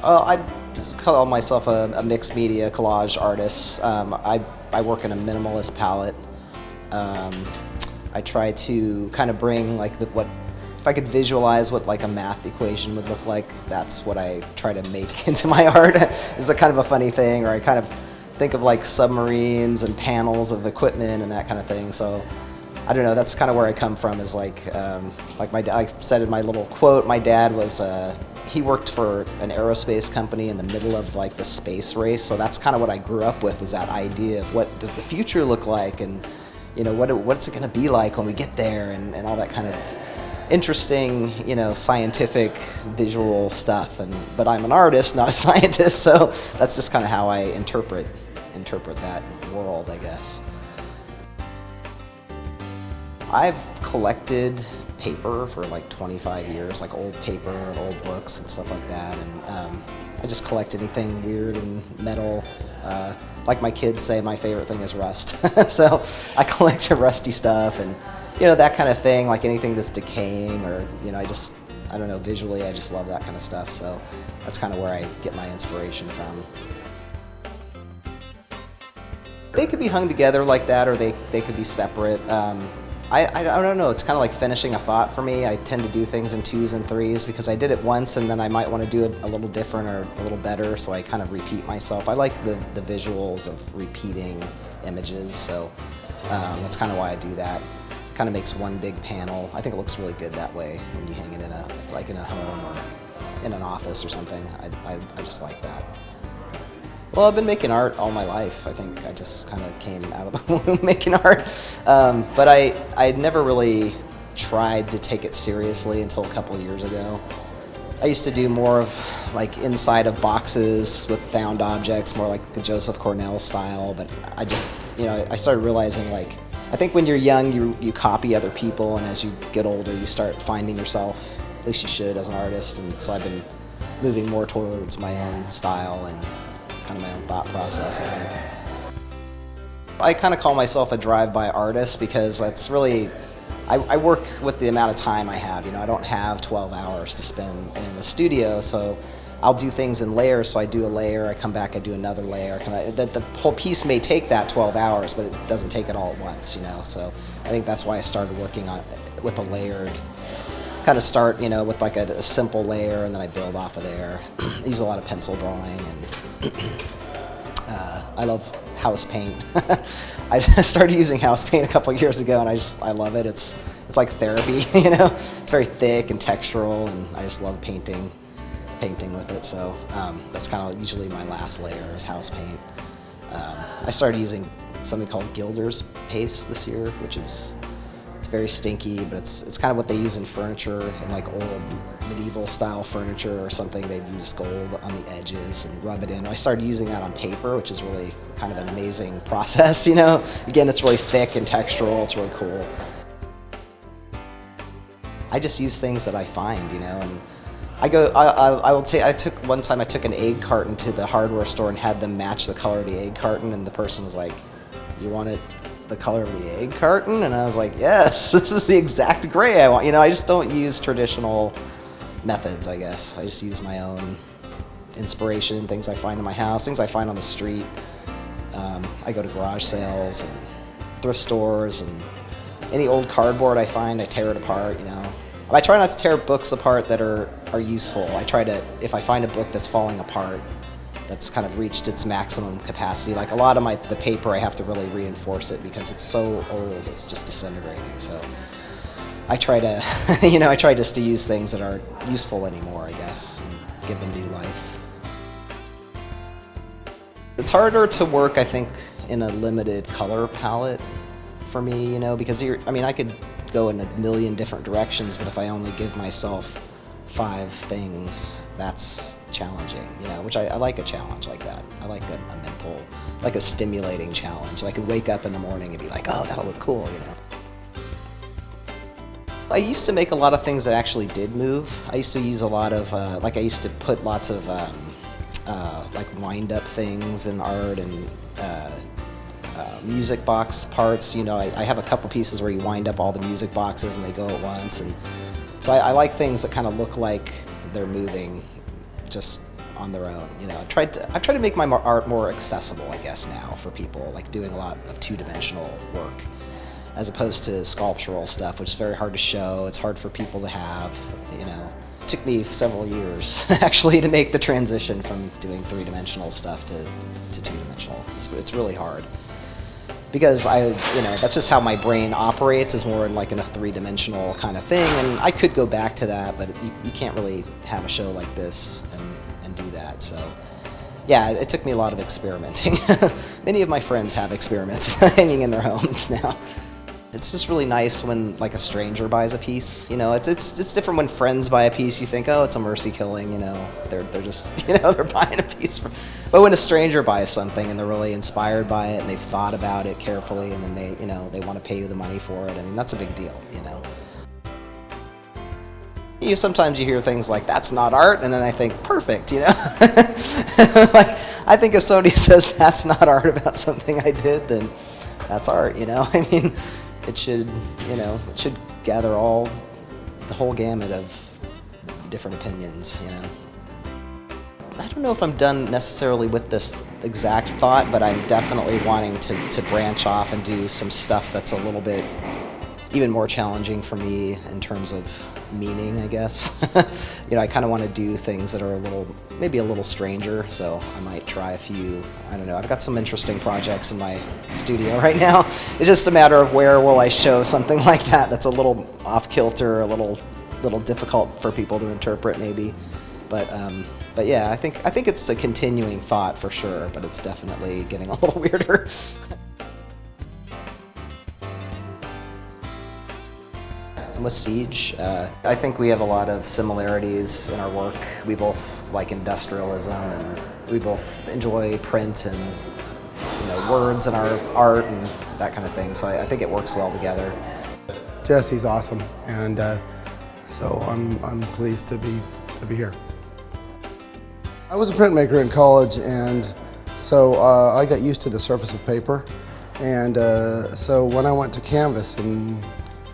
I just call myself a mixed media collage artist. I work in a minimalist palette. I try to kind of bring like if I could visualize what like a math equation would look like, that's what I try to make into my art. It's a kind of a funny thing, or I kind of think of like submarines and panels of equipment and that kind of thing. So I don't know, that's kind of where I come from, is like I said in my little quote, my dad was, he worked for an aerospace company in the middle of like the space race, so that's kind of what I grew up with, is that idea of what does the future look like, and you know, what's it going to be like when we get there, and all that kind of interesting, you know, scientific visual stuff. But I'm an artist, not a scientist, so that's just kind of how I interpret that world, I guess. I've collected paper for like 25 years, like old paper and old books and stuff like that, and I just collect anything weird and metal. Like my kids say, my favorite thing is rust. So I collect rusty stuff and, you know, that kind of thing, like anything that's decaying, or, you know, I don't know, visually I just love that kind of stuff, so that's kind of where I get my inspiration from. They could be hung together like that, or they could be separate. I don't know, it's kind of like finishing a thought for me. I tend to do things in 2s and 3s because I did it once and then I might want to do it a little different or a little better, so I kind of repeat myself. I like the visuals of repeating images, so that's kind of why I do that. Kind of makes one big panel. I think it looks really good that way when you hang it in a home or in an office or something. I just like that. Well, I've been making art all my life. I think I just kind of came out of the womb making art. But I never really tried to take it seriously until a couple of years ago. I used to do more of like inside of boxes with found objects, more like the Joseph Cornell style, but I just, you know, I started realizing, like, I think when you're young, you copy other people, and as you get older, you start finding yourself, at least you should, as an artist, and so I've been moving more towards my own style and kind of my own thought process, I think. I kind of call myself a drive-by artist because that's really, I work with the amount of time I have. You know, I don't have 12 hours to spend in the studio, so I'll do things in layers. So I do a layer, I come back, I do another layer. The whole piece may take that 12 hours, but it doesn't take it all at once, you know. So I think that's why I started working on it with a layered, kind of start, you know, with like a simple layer, and then I build off of there. I use a lot of pencil drawing, and I love house paint. I started using house paint a couple of years ago, and I love it. It's like therapy, you know. It's very thick and textural, and I just love painting with it. So that's kind of usually my last layer is house paint. I started using something called Gilder's paste this year, which is, it's very stinky, but it's kind of what they use in furniture, in like old medieval style furniture or something. They'd use gold on the edges and rub it in. I started using that on paper, which is really kind of an amazing process, you know. Again, it's really thick and textural. It's really cool. I just use things that I find, you know, and one time I took an egg carton to the hardware store and had them match the color of the egg carton, and the person was like, "You want it the color of the egg carton?" And I was like, "Yes, this is the exact gray I want." You know, I just don't use traditional methods, I guess. I just use my own inspiration, things I find in my house, things I find on the street. I go to garage sales and thrift stores, and any old cardboard I find, I tear it apart, you know. I try not to tear books apart that are useful. I try to, if I find a book that's falling apart, that's kind of reached its maximum capacity, like a lot of the paper, I have to really reinforce it because it's so old, it's just disintegrating. So I try to, you know, I try just to use things that aren't useful anymore, I guess, and give them new life. It's harder to work, I think, in a limited color palette for me, you know, because I could go in a million different directions, but if I only give myself 5 things, that's challenging, you know, which I like a challenge like that. I like a mental, like a stimulating challenge. I could wake up in the morning and be like, oh, that'll look cool, you know. I used to make a lot of things that actually did move. I used to use a lot of, I used to put lots of like wind-up things in art and music box parts. You know, I have a couple pieces where you wind up all the music boxes and they go at once, and so I like things that kind of look like they're moving just on their own. You know, I've tried to make my art more accessible, I guess, now for people, like doing a lot of two-dimensional work as opposed to sculptural stuff, which is very hard to show. It's hard for people to have, you know. It took me several years actually to make the transition from doing three-dimensional stuff to two-dimensional. It's really hard because that's just how my brain operates, is more in a three-dimensional kind of thing, and I could go back to that, but you can't really have a show like this and do that. So yeah, it took me a lot of experimenting. Many of my friends have experiments hanging in their homes now. It's just really nice when a stranger buys a piece. You know, it's different when friends buy a piece. You think, oh, it's a mercy killing. You know, they're just they're buying a piece. But when a stranger buys something and they're really inspired by it and they've thought about it carefully, and then they want to pay you the money for it. I mean, that's a big deal. You know. Sometimes you hear things like, that's not art, and then I think, perfect, you know? I think if somebody says that's not art about something I did, then that's art, you know? I mean, it should gather the whole gamut of different opinions, you know? I don't know if I'm done necessarily with this exact thought, but I'm definitely wanting to branch off and do some stuff that's a little bit even more challenging for me in terms of meaning, I guess. I kind of want to do things that are maybe a little stranger, so I might try a few. I don't know, I've got some interesting projects in my studio right now. It's just a matter of where will I show something like that that's a little off-kilter, a little difficult for people to interpret maybe. But yeah, I think it's a continuing thought for sure, but it's definitely getting a little weirder. With Siege, I think we have a lot of similarities in our work. We both like industrialism, and we both enjoy print and words in our art and that kind of thing. So I think it works well together. Jesse's awesome, and so I'm pleased to be here. I was a printmaker in college, and so I got used to the surface of paper, and so when I went to canvas in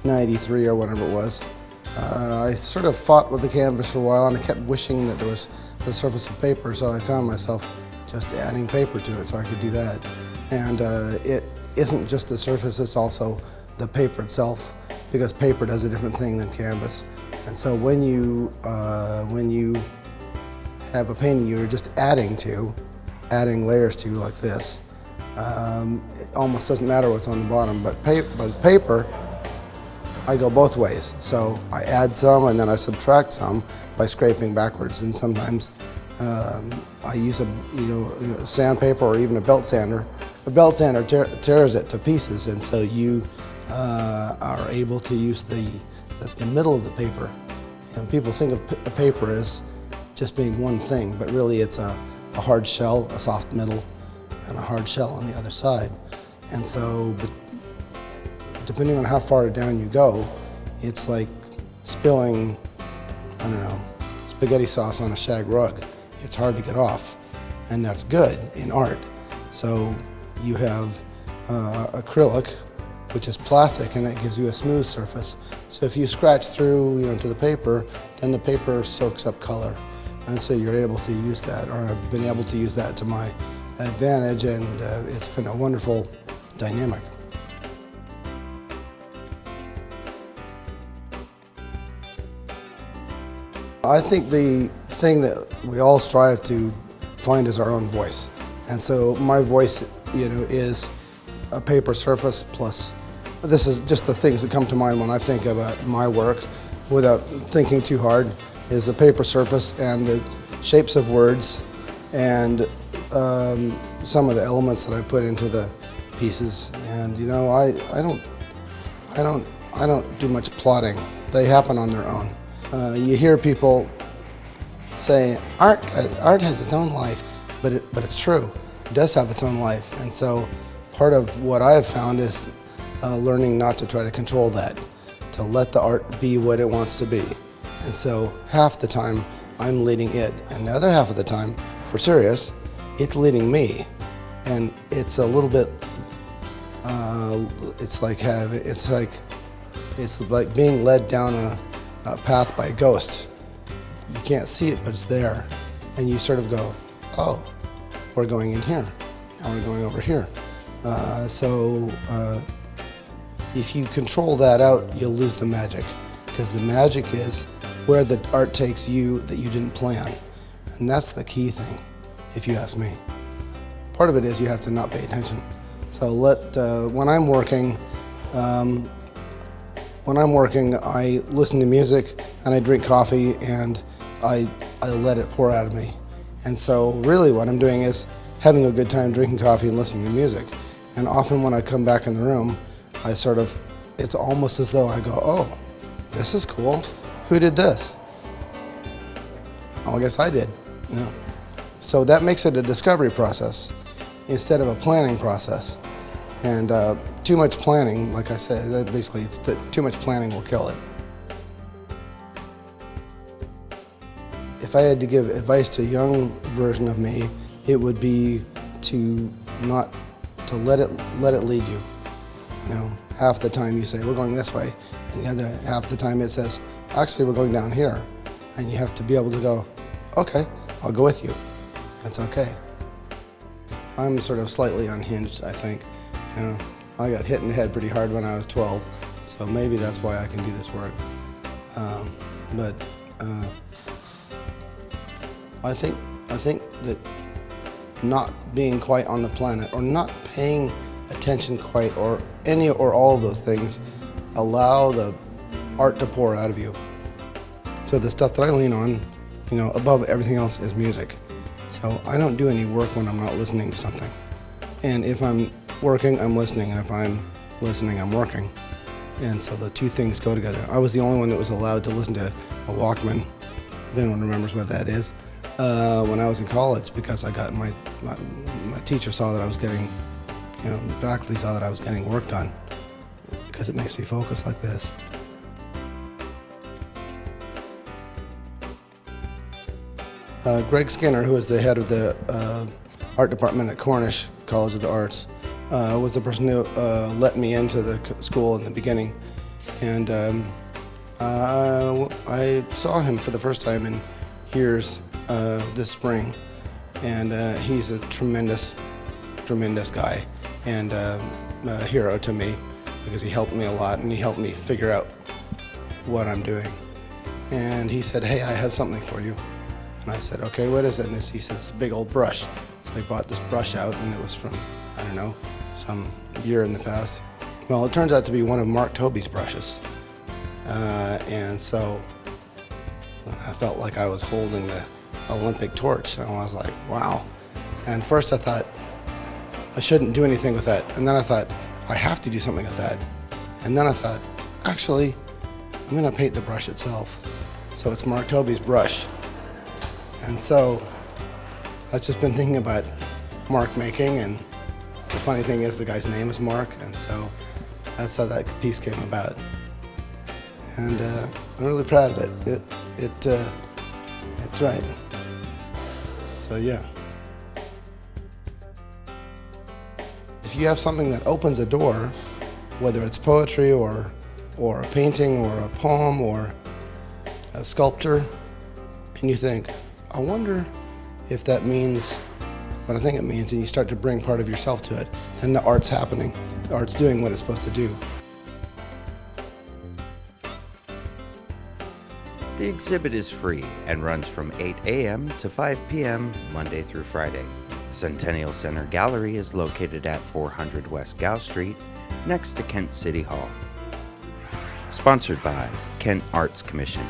'93 or whatever it was, I sort of fought with the canvas for a while, and I kept wishing that there was the surface of paper, so I found myself just adding paper to it so I could do that. And it isn't just the surface, it's also the paper itself, because paper does a different thing than canvas. And so when you have a painting you're just adding layers to, like this, it almost doesn't matter what's on the bottom, but paper, I go both ways. So I add some and then I subtract some by scraping backwards, and sometimes I use a sandpaper or even a belt sander. A belt sander tears it to pieces, and so you are able to use the middle of the paper. And people think of a paper as just being one thing, but really it's a hard shell, a soft middle, and a hard shell on the other side. And so, depending on how far down you go, it's like spilling, I don't know, spaghetti sauce on a shag rug. It's hard to get off, and that's good in art. So you have acrylic, which is plastic, and that gives you a smooth surface. So if you scratch through, to the paper, then the paper soaks up color. And so you're able to use that, or I've been able to use that to my advantage, and it's been a wonderful dynamic. I think the thing that we all strive to find is our own voice. And so my voice, is a paper surface plus, this is just the things that come to mind when I think about my work without thinking too hard, is the paper surface and the shapes of words and some of the elements that I put into the pieces. And I don't do much plotting. They happen on their own. You hear people say art has its own life, but it's true. It does have its own life, and so part of what I have found is learning not to try to control that, to let the art be what it wants to be. And so half the time I'm leading it, and the other half of the time, for serious, it's leading me. And it's a little bit, it's like being led down a path by a ghost. You can't see it, but it's there. And you sort of go, oh, we're going in here. Now we're going over here. If you control that out, you'll lose the magic. Because the magic is where the art takes you that you didn't plan. And that's the key thing, if you ask me. Part of it is you have to not pay attention. So when I'm working, I listen to music and I drink coffee and I let it pour out of me. And so really what I'm doing is having a good time drinking coffee and listening to music. And often when I come back in the room, it's almost as though I go, oh, this is cool. Who did this? Oh, I guess I did. So that makes it a discovery process instead of a planning process. And too much planning, like I said, basically too much planning will kill it. If I had to give advice to a young version of me, it would be to let it lead you. Half the time you say, we're going this way, and the other half the time it says, actually, we're going down here. And you have to be able to go, okay, I'll go with you. That's okay. I'm sort of slightly unhinged, I think. I got hit in the head pretty hard when I was 12, so maybe that's why I can do this work. I think that not being quite on the planet or not paying attention quite or any or all of those things allow the art to pour out of you. So the stuff that I lean on, above everything else is music. So I don't do any work when I'm not listening to something. And if I'm working, I'm listening, and if I'm listening, I'm working. And so the two things go together. I was the only one that was allowed to listen to a Walkman, if anyone remembers what that is, when I was in college, because I got my teacher saw that I was getting, faculty saw that I was getting work done, because it makes me focus like this. Greg Skinner, who is the head of the art department at Cornish College of the Arts, was the person who let me into the school in the beginning. And I saw him for the first time in years this spring. And he's a tremendous guy and a hero to me, because he helped me a lot and he helped me figure out what I'm doing. And he said, hey, I have something for you. And I said, okay, what is it? And he said, it's a big old brush. So I brought this brush out, and it was from, I don't know, some year in the past. Well, it turns out to be one of Mark Tobey's brushes. And so I felt like I was holding the Olympic torch. And I was like, wow. And first I thought, I shouldn't do anything with that. And then I thought, I have to do something with that. And then I thought, actually, I'm going to paint the brush itself. So it's Mark Tobey's brush. And so I've just been thinking about mark making, and the funny thing is the guy's name is Mark, and so that's how that piece came about. And I'm really proud of it. It's right. So yeah. If you have something that opens a door, whether it's poetry or a painting or a poem or a sculpture, and you think, I wonder if that means what I think it means, and you start to bring part of yourself to it, then the art's happening. The art's doing what it's supposed to do. The exhibit is free and runs from 8 a.m. to 5 p.m. Monday through Friday. Centennial Center Gallery is located at 400 West Gow Street, next to Kent City Hall. Sponsored by Kent Arts Commission.